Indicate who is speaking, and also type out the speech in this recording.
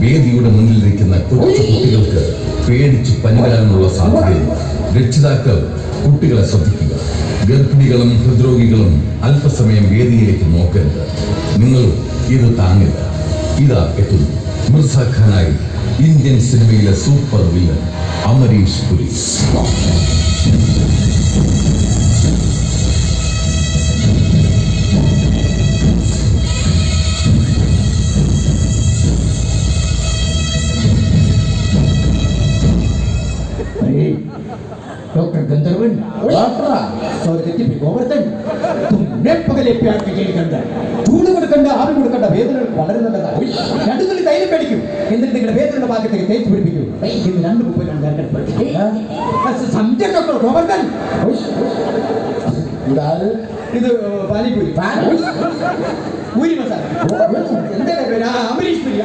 Speaker 1: വേദിയുടെ മുന്നിലിരിക്കുന്ന കൊച്ചു കുട്ടികൾക്ക് പേടിച്ച് പനിവരാനുള്ള സാധ്യതയുണ്ട്. രക്ഷിതാക്കൾ കുട്ടികളെ ശ്രദ്ധിക്കുക. ഗർഭിണികളും ഹൃദ്രോഗികളും അല്പസമയം വേദിയിലേക്ക് നോക്കരുത്. നിങ്ങൾ ഇത് താങ്ങില്ല. ഇതാ എത്തുന്നു മിർസ ഖാനായി ഇന്ത്യൻ സിനിമയിലെ super villain Amrish Puri.
Speaker 2: Doctor Gandharvan Govardhan तुमने पगले प्यार के लिए कंदा ചൂട് കൊടുക്കണ്ട ആവി കൊടുക്കണ്ട വേദനകൾക്ക് വളരെ നല്ലതാണ്. രണ്ടു തുള്ളി തൈലം മേടിക്കും, എന്നിട്ട് നിങ്ങളുടെ വേദനയുടെ ഭാഗത്തേക്ക് തേച്ച് പിടിപ്പിക്കും. ഇത് രണ്ട് സംജയ് ഡോക്ടർ ഗോവർദ്ധൻ. ഇത് പാനിപ്പൂരി പൂരി മസാല എന്താ പേര്? അമരീഷ് പുരി.